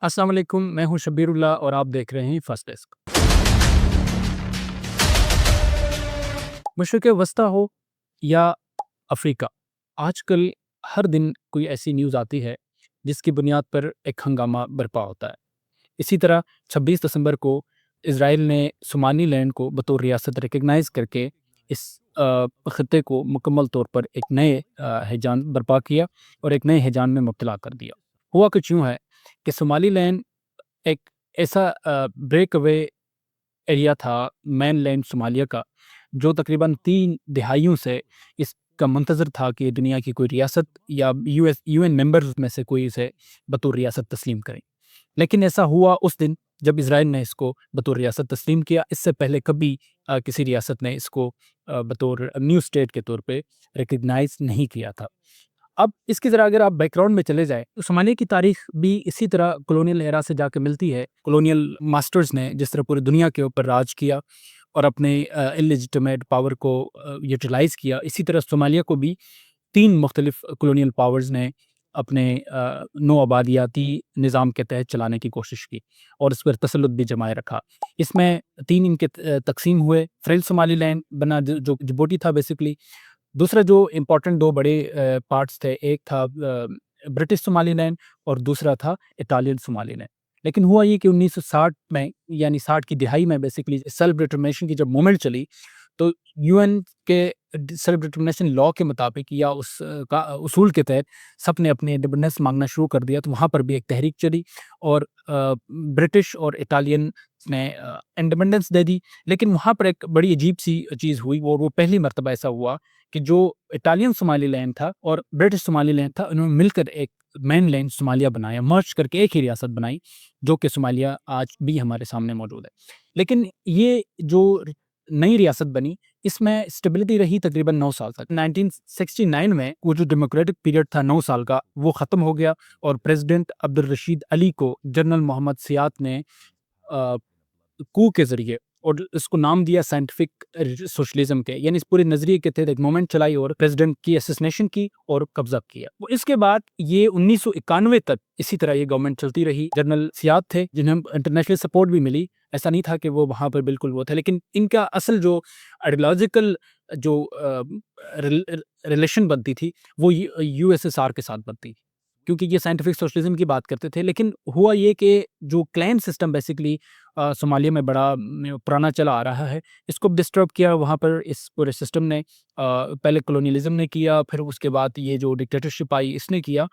अस्सलाम वालेकुम, मैं हूं शब्बीरुल्लाह और आप देख रहे हैं फर्स्ट डेस्क। मशरिक़ वस्ता हो या अफ्रीका, आजकल हर दिन कोई ऐसी न्यूज़ आती है जिसकी बुनियाद पर एक हंगामा बर्पा होता है। इसी तरह 26 दिसंबर को इज़राइल ने सोमालीलैंड को बतौर रियासत रिकग्नाइज़ करके इस ख़ित्ते को मुकम्मल तौर पर एक नए हैजान बर्पा किया और एक नए हैजान में मुब्तला कर दिया। हुआ कुछ यूँ है कि सोमालीलैंड एक ऐसा ब्रेक अवे एरिया था मेनलैंड सोमालिया का, जो तकरीबन 3 दिहाइयों से इसका मुंतज़र था कि दुनिया की कोई रियासत या यूएन मेंबर्स में से कोई इसे बतौर रियासत तस्लीम करे। लेकिन ऐसा हुआ उस दिन जब इज़राइल ने इसको बतौर रियासत तस्लीम किया। इससे पहले कभी किसी रियासत ने इसको बतौर न्यू स्टेट के तौर पे रिकग्नाइज़ नहीं किया था। अब इसकी ज़रा अगर आप बैकग्राउंड में चले जाएँ, तो सोमालिया की तारीख़ भी इसी तरह कॉलोनियल एरा से जाके मिलती है। कॉलोनियल मास्टर्स ने जिस तरह पूरी दुनिया के ऊपर राज किया और अपने इल्लेजिटिमेट पावर को यूटिलाइज़ किया, इसी तरह सोमालिया को भी 3 मुख्तलिफ कॉलोनियल पावर्स ने अपने नौ आबादियाती निज़ाम के तहत चलाने की कोशिश की और इस पर तसल्लुत भी जमाए रखा। इसमें 3 इनके तक़सीम हुए। फ्रेंच सोमालीलैंड बना जो जिबूटी था बेसिकली। दूसरा जो इम्पोर्टेंट 2 बड़े पार्ट्स थे, एक था ब्रिटिश सोमालीलैंड और दूसरा था इटालियन सोमालीलैंड। लेकिन हुआ ये कि 1960 में, यानी 60 की दिहाई में बेसिकली सेल्फ डिटरमिनेशन की जब मूवमेंट चली, तो यूएन के सेल्फ डिटरमिनेशन लॉ के मुताबिक या उस का उसूल के तहत सब ने अपनी इंडिपेंडेंस मांगना शुरू कर दिया। तो वहाँ पर भी एक तहरीक चली और ब्रिटिश और इटालियन ने इंडिपेंडेंस दे दी। लेकिन वहाँ पर एक बड़ी अजीब सी चीज़ हुई, वो पहली मर्तबा ऐसा हुआ कि जो इटालियन सोमालीलैंड था और ब्रिटिश सोमालीलैंड था, उन्होंने मिलकर एक मेनलैंड सोमालिया बनाया, मर्ज करके एक ही रियासत बनाई, जो कि सोमालिया आज भी हमारे सामने मौजूद है। लेकिन ये जो नई रियासत बनी, इसमें स्टेबिलिटी रही तकरीबन 9 साल तक। 1969 में वो जो डेमोक्रेटिक पीरियड था 9 साल का, वो ख़त्म हो गया और प्रेसिडेंट अब्दुल रशीद अली को जनरल मोहम्मद सियात ने कू के ज़रिए, और इसको नाम दिया साइंटिफिक सोशलिज्म के, यानी इस पूरे नज़रिए के तहत एक मूवमेंट चलाई और प्रेसिडेंट की असैसिनेशन की और कब्जा किया। वो इसके बाद ये 1991 तक इसी तरह ये गवर्नमेंट चलती रही। जनरल सियाद थे जिन्हें इंटरनेशनल सपोर्ट भी मिली। ऐसा नहीं था कि वो वहाँ पर बिल्कुल वो थे, लेकिन इनका असल जो आइडियोलॉजिकल जो रिलेशन बनती थी वो यूएसएसआर के साथ बनती थी, क्योंकि ये साइंटिफिक सोशलिज्म की बात करते थे। लेकिन हुआ ये कि जो क्लैन सिस्टम बेसिकली सोमालिया में बड़ा पुराना चला आ रहा है, इसको डिस्टर्ब किया वहाँ पर इस पूरे सिस्टम ने। पहले कॉलोनियलिज्म ने किया, फिर उसके बाद ये जो डिक्टेटरशिप आई इसने किया।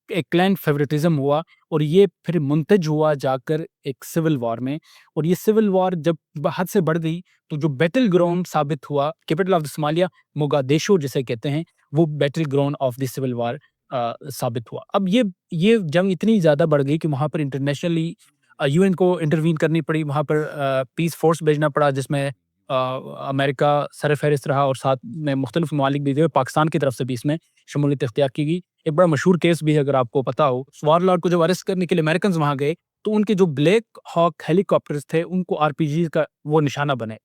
एक क्लैन फेवरेटिज्म हुआ और ये फिर मुंतज हुआ जाकर एक सिविल वॉर में। और ये सिविल वॉर जब हद से बढ़ गई, तो जो बैटल ग्राउंड साबित हुआ, capital of the Somalia Mogadishu जिसे कहते हैं, वो battle ground of the civil war साबित हुआ। अब ये जंग इतनी ज़्यादा बढ़ गई कि वहाँ पर इंटरनेशनली यूएन को इंटरवीन करनी पड़ी। वहाँ पर पीस फोर्स भेजना पड़ा, जिसमें अमेरिका सरफ़हरिस्त रहा और साथ में मुख्तलिफ ममालिक भी थे। पाकिस्तान की तरफ से भी इसमें शमूलियत इख्तियार की गई। एक बड़ा मशहूर केस भी है, अगर आपको पता हो, वारलॉर्ड को जब अरेस्ट करने के लिए अमेरिकन्स वहाँ गए, तो उनके जो ब्लैक हॉक हेलीकॉप्टर्स थे, उनको आरपीजी का वो निशाना बने।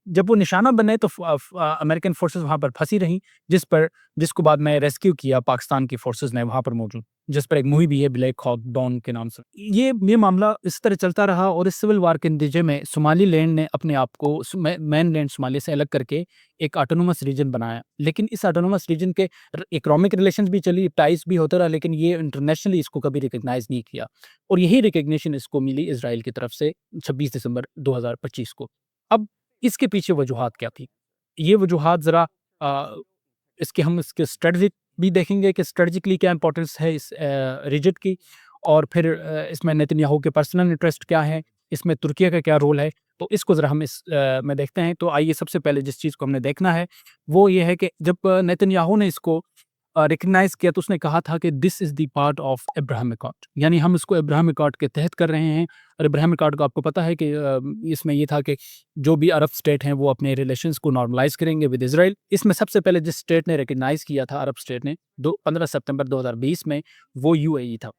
जब वो निशाना बने तो अमेरिकन फोर्सेस वहाँ पर फंसी रहीं, जिसको बाद में रेस्क्यू किया पाकिस्तान की फोर्सेस ने वहाँ पर मौजूद, जिस पर एक मूवी भी है ब्लैक हॉक डॉन के नाम से। ये मामला इस तरह चलता रहा और इस सिविल वार के नतीजे में सोमालीलैंड ने अपने आप को मेनलैंड सोमालिया से अलग करके एक ऑटोनोमस रीजन बनाया। लेकिन इस ऑटोनोमस रीजन के इकोनॉमिक रिलेशंस भी चली, टाइज भी होता रहा, लेकिन ये इंटरनेशनली इसको कभी रिकग्नाइज नहीं किया और यही रिकग्निशन इसको मिली इजराइल की तरफ से 26 दिसंबर 2025 को। अब इसके पीछे वजूहात क्या थी? ये वजूहात ज़रा इसके स्ट्रेटजिक भी देखेंगे कि स्ट्रेटजिकली क्या इंपॉर्टेंस है इस रीजन की, और फिर इसमें नेतन्याहू के पर्सनल इंटरेस्ट क्या है, इसमें तुर्की का क्या रोल है, तो इसको ज़रा हम में देखते हैं। तो आइए, सबसे पहले जिस चीज़ को हमने देखना है वो ये है कि जब नेतन्याहू ने इसको रिकग्नाइज़ किया, तो उसने कहा था कि this is the part of Abraham accord, यानी हम इसको अब्राहम अकॉर्ड के तहत कर रहे हैं। और अब्राहम अकॉर्ड को आपको पता है कि इसमें ये था कि जो भी अरब स्टेट हैं वो अपने रिलेशंस को नॉर्मलाइज़ करेंगे विद इज़राइल। इसमें सबसे पहले जिस स्टेट ने रिकग्नाइज़ किया था, अरब स्टेट ने, 15 सितंबर 2020 में, वो यूएई था।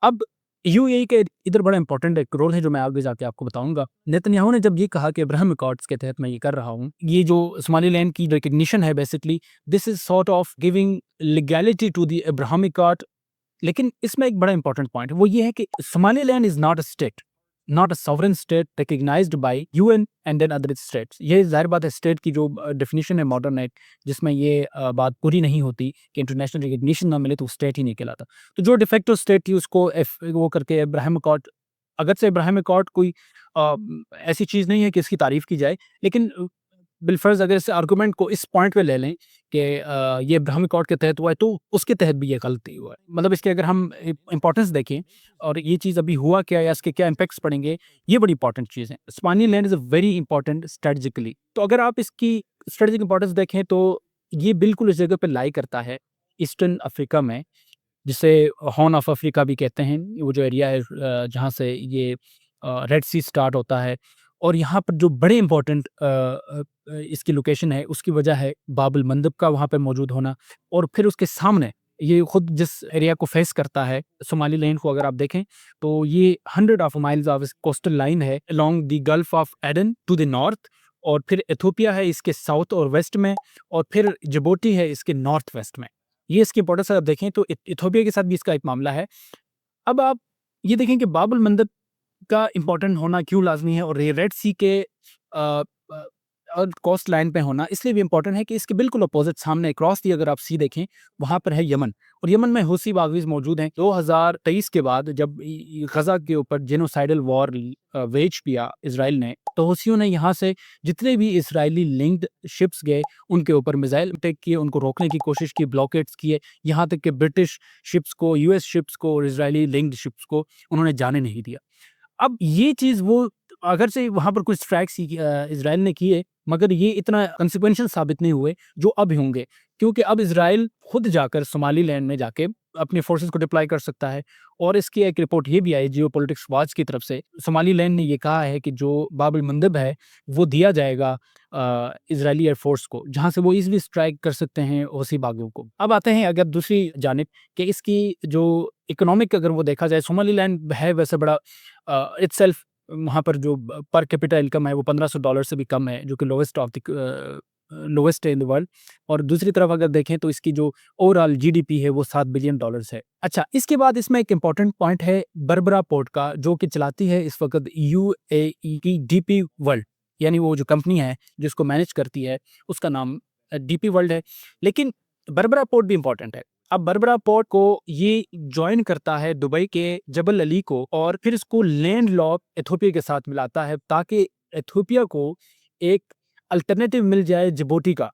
अब यूएई के इधर बड़ा इंपॉर्टेंट एक रोल है जो मैं आगे जाके आपको बताऊंगा। नेतन्याहू ने जब ये कहा कि अब्राहम अकॉर्ड्स के तहत मैं ये कर रहा हूँ, ये जो सोमालीलैंड की रिकग्निशन है, basically this is sort of giving legality to the Abraham accord लेकिन इसमें एक बड़ा इंपॉर्टेंट पॉइंट है, वो ये है कि Somaliland is not a state, not a sovereign state recognised by UN and then other states. ये ज़ाहिर बात है स्टेट की जो डेफिनिशन है मॉडर्न एक्ट, जिसमें ये बात पूरी नहीं होती कि इंटरनेशनल रिकॉग्निशन ना मिले तो स्टेट ही नहीं कहलाता। तो जो डिफेक्टो स्टेट थी उसको वो करके इब्राहिम अकॉर्ड, अगर से इब्राहिम अकॉर्ड कोई ऐसी चीज़ नहीं है कि इसकी तारीफ़ की जाए, लेकिन बिलफ़र्ज़ अगर इस आर्गुमेंट को इस पॉइंट पे ले लें कि ये इब्राहिम अकॉर्ड के तहत हुआ है, तो उसके तहत भी ये गलती हुआ है। मतलब इसके अगर हम इम्पोर्टेंस देखें और ये चीज़ अभी हुआ क्या है या इसके क्या इम्पैक्ट्स पड़ेंगे, ये बड़ी इंपॉर्टेंट चीज़ है। Somaliland is a very important strategically. तो अगर आप इसकी स्ट्रैटेजिक इम्पोर्टेंस देखें तो ये बिल्कुल इस जगह पे लाई करता है ईस्टर्न अफ्रीका में, जिसे हॉर्न ऑफ अफ्रीका भी कहते हैं। वो जो एरिया है जहाँ से ये रेड सी स्टार्ट होता है, और यहाँ पर जो बड़े इम्पोर्टेंट इसकी लोकेशन है उसकी वजह है बाबुल मंदब का वहाँ पे मौजूद होना। और फिर उसके सामने ये खुद जिस एरिया को फेस करता है सोमालीलैंड को, अगर आप देखें तो ये 100 of miles of coastal line है along the gulf of Aden to the north, और फिर इथोपिया है इसके साउथ और वेस्ट में, और फिर जिबूटी है इसके नॉर्थ वेस्ट में। ये इसकी इम्पोर्टेंस अगर देखें तो इथोपिया के साथ भी इसका एक मामला है। अब आप ये देखें कि बाबुल मंदब का इम्पोर्टेंट होना क्यों लाज़मी है, और ये रेड सी के अ, ब और कोस्ट लाइन पे होना इसलिए भी इम्पोर्टेंट है कि इसके बिल्कुल अपोज़िट सामने क्रॉस दी अगर आप सी देखें, वहाँ पर है यमन, और यमन में हूसी बागीज़ मौजूद हैं। 2023 के बाद जब गज़ा के ऊपर जेनोसाइडल वॉर वेज किया इज़राइल ने, तो हूसियों ने यहाँ से जितने भी इज़राइली लिंक्ड शिप्स गए, उनके ऊपर मिसाइल अटैक किए, उनको रोकने की कोशिश की, ब्लॉकेड्स किए, यहाँ तक कि ब्रिटिश शिप्स को, यूएस शिप्स को और इज़राइली लिंक्ड शिप्स को उन्होंने जाने नहीं दिया। अब ये चीज़ वो अगर से वहाँ पर कुछ स्ट्राइक्स इज़राइल ने किए, मगर ये इतना कंसिक्वेंशियल साबित नहीं हुए जो अब होंगे, क्योंकि अब इज़राइल खुद जाकर सोमालीलैंड में जाके अपनी फोर्सेस को डिप्लॉय कर सकता है। और इसकी एक रिपोर्ट ये भी आई जियोपॉलिटिक्स वॉच की तरफ से, सोमालीलैंड ने ये कहा है कि जो बाब अल मंदब है वो दिया जाएगा इज़राइली एयर फोर्स को, जहाँ से वो ईज़िली स्ट्राइक कर सकते हैं हौसी बागों को। अब आते हैं अगर दूसरी जानिब कि इसकी जो इकोनॉमिक अगर वो देखा जाए, सोमालीलैंड है वैसे बड़ा इटसेल्फ, वहाँ पर जो पर कैपिटा इनकम है वो $1500 से भी कम है, जो कि लोवेस्ट है इन द वर्ल्ड। और दूसरी तरफ अगर देखें तो इसकी जो ओवरऑल जीडीपी है वो $7 बिलियन है। अच्छा, इसके बाद इसमें एक इम्पॉर्टेंट पॉइंट है बरबरा पोर्ट का, जो कि चलाती है इस वक्त यूएई की डीपी वर्ल्ड, यानी वो जो कंपनी है जिसको मैनेज करती है उसका नाम डीपी वर्ल्ड है। लेकिन बरबरा पोर्ट भी इम्पॉर्टेंट है। अब बरबरा पोर्ट को ये जॉइन करता है दुबई के जबल अली को, और फिर इसको लैंड लॉक इथोपिया के साथ मिलाता है, ताकि इथोपिया को एक अल्टरनेटिव मिल जाए जिबूटी का,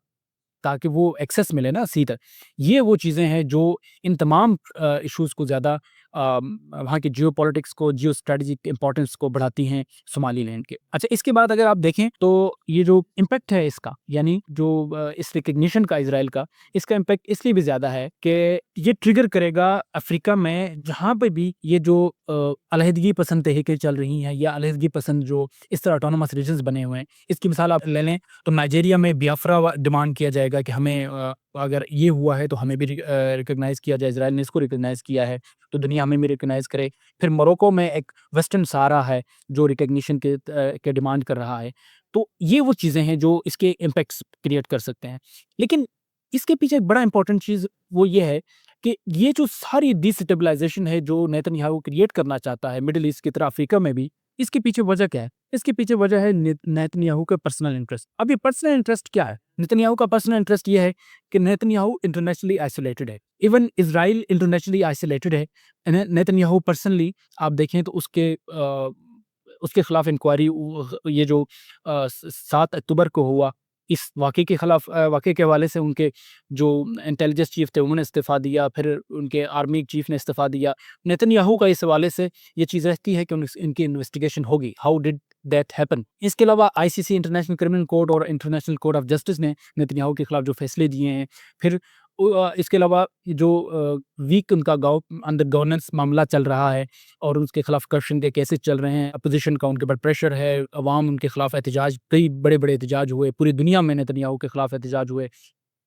ताकि वो एक्सेस मिले ना सी तक। ये वो चीज़ें हैं जो इन तमाम इश्यूज़ को ज़्यादा वहाँ की जियोपॉलिटिक्स को, जियो स्ट्रैटेजिक इम्पोर्टेंस को बढ़ाती हैं सोमालीलैंड के। अच्छा, इसके बाद अगर आप देखें तो ये जो इम्पैक्ट है इसका, यानी जो इस रिकग्निशन का इज़राइल का, इसका इम्पैक्ट इसलिए भी ज़्यादा है कि ये ट्रिगर करेगा अफ्रीका में जहाँ पे भी ये जो अलहदगी पसंद तहरीकें चल रही हैं, या अलहदगी पसंद जो इस तरह ऑटोनोमस रीजन्स बने हुए हैं। इसकी मिसाल आप ले लें तो नाइजीरिया में बियाफ्रा डिमांड किया जाएगा कि हमें अगर ये हुआ है तो हमें भी रिकॉग्नाइज़ किया जाए। इज़राइल ने इसको रिकॉग्नाइज़ किया है तो दुनिया हमें भी रिकॉग्नाइज़ करे। फिर मोरक्को में एक वेस्टर्न सहारा है जो रिकॉग्निशन के डिमांड कर रहा है। तो ये वो चीज़ें हैं जो इसके इम्पैक्ट्स क्रिएट कर सकते हैं। लेकिन इसके पीछे एक बड़ा इंपॉर्टेंट चीज़ वो ये है कि ये जो सारी डिस्टेबलाइज़ेशन है जो नेतन्याहू क्रिएट करना चाहता है मिडल ईस्ट की तरह अफ्रीका में भी, इसके पीछे वजह क्या है? इसके पीछे वजह है नेतन्याहू का पर्सनल इंटरेस्ट। अब ये पर्सनल इंटरेस्ट क्या है? नेतन्याहू का पर्सनल इंटरेस्ट ये है कि नेतन्याहू इंटरनेशनली आइसोलेटेड है। इवन इज़राइल इंटरनेशनली आइसोलेटेड है। नेतन्याहू पर्सनली आप देखें तो उसके खिलाफ इंक्वायरी ये जो 7 अक्टूबर को हुआ, इस वाक़े के खिलाफ वाक़े के हवाले से उनके जो इंटेलिजेंस चीफ थे उन्होंने इस्तीफ़ा दिया, फिर उनके आर्मी चीफ ने इस्तीफ़ा दिया। नेतन्याहू का इस हवाले से ये चीज़ रहती है कि इनकी इन्वेस्टिगेशन होगी, हाउ डिड दैट हैपन। इसके अलावा आईसीसी इंटरनेशनल क्रिमिनल कोर्ट और इंटरनेशनल कोर्ट ऑफ जस्टिस ने नेतन्याहू के खिलाफ जो फैसले दिए हैं। फिर इसके अलावा जो वीक उनका अंडर गवर्नेंस मामला चल रहा है, और उसके खिलाफ करप्शन के केसेस चल रहे हैं, अपोजिशन का उनके ऊपर प्रेशर है, अवाम उनके खिलाफ एहतजाज, कई बड़े-बड़े एहतजाज हुए, पूरी दुनिया में नेतन्याहू के खिलाफ एहतजाज हुए।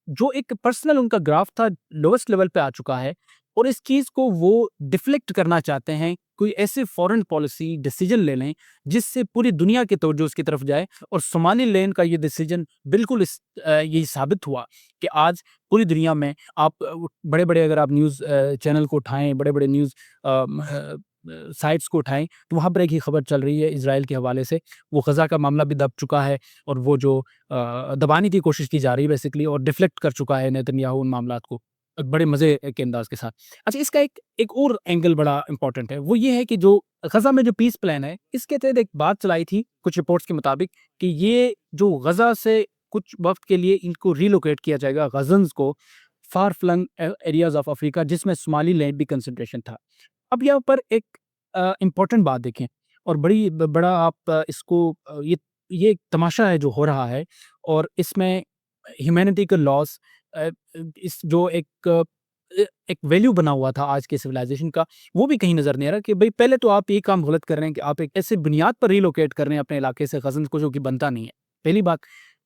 जो एक पर्सनल उनका ग्राफ था लोवेस्ट लेवल पे आ चुका है और इस चीज़ को वो डिफ्लेक्ट करना चाहते हैं, कोई ऐसे फॉरेन पॉलिसी डिसीजन ले लें जिससे पूरी दुनिया की तवज्जो उसकी तरफ जाए और सोमालीलैंड का ये डिसीजन बिल्कुल यही साबित हुआ कि आज पूरी दुनिया में आप बड़े-बड़े अगर आप न्यूज़ चैनल को उठाएँ, बड़े-बड़े न्यूज़ साइट्स को उठाएँ, तो वहाँ पर एक ही खबर चल रही है इज़राइल के हवाले से। वो ग़ज़ा का मामला भी दब चुका है और वो जो दबाने की कोशिश की जा रही है बेसिकली और डिफ्लेक्ट कर चुका है नेतन्याहू उन मामलात को बड़े मज़े के अंदाज़ के साथ। अच्छा, इसका एक एक और एंगल बड़ा इम्पोर्टेंट है, वो ये है कि जो ग़ज़ा में जो पीस प्लान है, इसके तहत एक बात चलाई थी कुछ रिपोर्ट्स के मुताबिक कि ये जो ग़ज़ा से कुछ वक़्त के लिए इनको रिलोकेट किया जाएगा ग़ज़न्स को far flung areas of Africa जिसमें सोमालीलैंड भी कंसंट्रेशन था। अब यहाँ पर एक इम्पोर्टेंट बात देखें और बड़ा आप इसको ये एक तमाशा है जो हो रहा है और इसमें ह्यूमैनिटी का लॉस इस जो एक वैल्यू बना हुआ था आज के सिविलाइजेशन का, वो भी कहीं नज़र नहीं आ रहा कि भाई पहले तो आप ये काम गलत कर रहे हैं कि आप एक ऐसे बुनियाद पर रिलोकेट कर रहे हैं अपने इलाके से ग़ज़न्स को जो कि बनता नहीं है, पहली बात।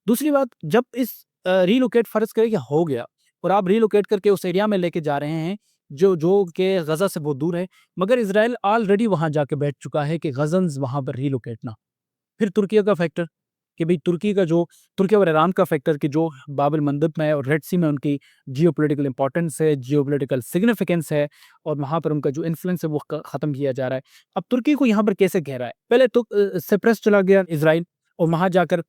दूसरी बात, जब इस रिलोकेट फ़र्ज़ करें कि हो गया और आप रिलोकेट करके उस एरिया में लेके जा रहे हैं जो कि ग़ज़ा से बहुत दूर है, मगर इज़राइल ऑलरेडी वहाँ जाके बैठ चुका है कि ग़ज़न्स वहाँ पर रिलोकेट ना। फिर तुर्की का फैक्टर कि भई तुर्की और ईरान का फैक्टर कि जो बाब अल मंदब में और रेड सी में उनकी जियोपॉलिटिकल इम्पोर्टेंस है, जियोपॉलिटिकल सिग्निफिकेंस है और वहाँ पर उनका जो इन्फ्लुएंस है वो ख़त्म किया जा रहा है। अब तुर्की को यहाँ पर कैसे घेरा है? पहले तो साइप्रस चला गया इज़राइल और वहाँ जाकर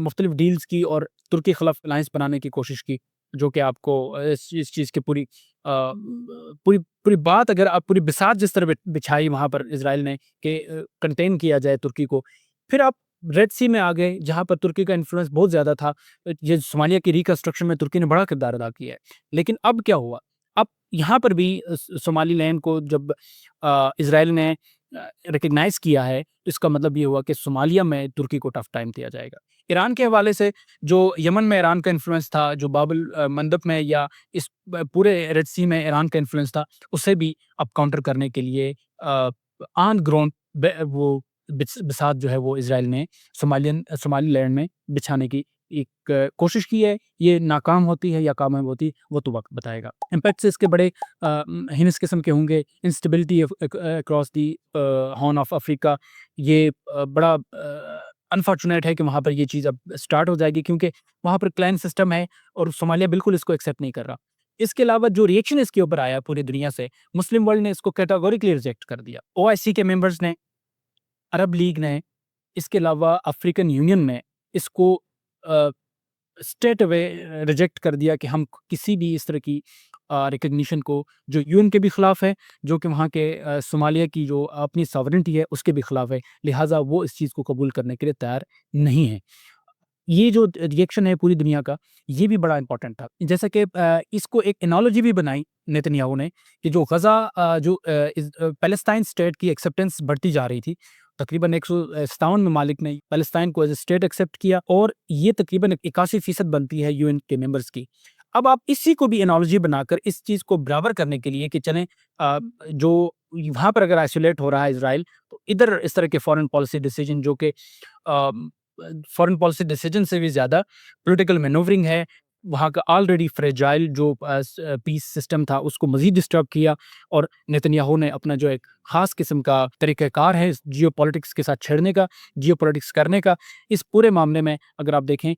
मुख्तलिफ डील्स की और तुर्की के खिलाफ अलायंस बनाने की कोशिश की, जो कि आपको इस चीज़ की पूरी पूरी बात अगर आप पूरी बिसात जिस तरह बिछाई वहाँ पर इज़राइल ने कि कंटेन किया जाए तुर्की को। फिर आप रेड सी में आ गए, जहाँ पर तुर्की का इन्फ्लुएंस बहुत ज़्यादा था। ये सोमालिया की रिकंस्ट्रक्शन में तुर्की ने बड़ा किरदार अदा किया है। लेकिन अब क्या हुआ? अब यहाँ पर भी सोमालीलैंड को जब इज़राइल ने रिकॉग्नाइज़ किया है, तो इसका मतलब ये हुआ कि सोमालिया में तुर्की को टफ टाइम दिया जाएगा। ईरान के हवाले से जो यमन में ईरान का इन्फ्लुएंस था, जो बाब अल मंदब में या इस पूरे रेड सी में ईरान का इन्फ्लुएंस था, उसे भी अब काउंटर करने के लिए ऑन ग्राउंड वो बिसात जो है वो इज़राइल ने सोमालीलैंड में बिछाने की एक कोशिश की है। ये नाकाम होती है या कामयाब होती है, वो तो वक़्त बताएगा। इम्पैक्ट्स इसके बड़े हिंस किस्म के होंगे। Instability across the horn of Africa, ये बड़ा अनफॉर्चुनेट है कि वहाँ पर ये चीज़ अब स्टार्ट हो जाएगी क्योंकि वहाँ पर क्लैन सिस्टम है और सोमालिया बिल्कुल इसको एक्सेप्ट नहीं कर रहा। इसके अलावा जो रिएक्शन इसके ऊपर आया पूरी दुनिया से, मुस्लिम वर्ल्ड ने इसको कैटेगोरिकली रिजेक्ट कर दिया। ओआईसी के मेंबर्स ने, अरब लीग ने, इसके अलावा अफ्रीकन यूनियन ने इसको अ, स्ट्रेट अवे रिजेक्ट कर दिया कि हम किसी भी इस तरह की रिकॉग्निशन को जो यूएन के भी खिलाफ है, जो कि वहाँ के सोमालिया की जो अपनी सॉवरेनिटी है उसके भी खिलाफ है, लिहाजा वो इस चीज़ को कबूल करने के लिए तैयार नहीं है। ये जो रिएक्शन है पूरी दुनिया का, ये भी बड़ा इम्पोर्टेंट था। जैसे कि इसको एक एनालॉजी भी बनाई नेतन्याहू ने कि जो ग़ज़ा पैलेस्टाइन स्टेट की एक्सेप्टेंस बढ़ती जा रही थी। तकरीबन 157 ममालिक ने पैलेस्टाइन को एज़ अ स्टेट एक्सेप्ट किया और ये तकरीबन 81% बनती है यूएन के मेंबर्स की। अब आप इसी को भी एनालॉजी बनाकर इस चीज़ को बराबर करने के लिए कि चलें जो वहाँ पर अगर आइसोलेट हो रहा है इज़राइल, तो इधर इस तरह के फॉरेन पॉलिसी डिसीजन जो कि फॉरेन पॉलिसी डिसीजन से भी ज़्यादा पॉलिटिकल मैनूवरिंग है, वहाँ का ऑलरेडी फ्रेजाइल जो पीस सिस्टम था उसको मज़ीद डिस्टर्ब किया और नेतन्याहू ने अपना जो एक ख़ास किस्म का तरीक़ाकार है जियोपॉलिटिक्स के साथ छेड़ने का, जियोपॉलिटिक्स करने का, इस पूरे मामले में अगर आप देखें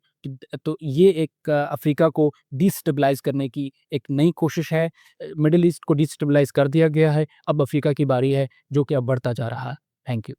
तो ये एक अफ़्रीका को डिस्टेबलाइज़ करने की एक नई कोशिश है। मिडल ईस्ट को डिस्टेबलाइज़ कर दिया गया है, अब अफ़्रीका की बारी है जो कि अब बढ़ता जा रहा है। Thank you.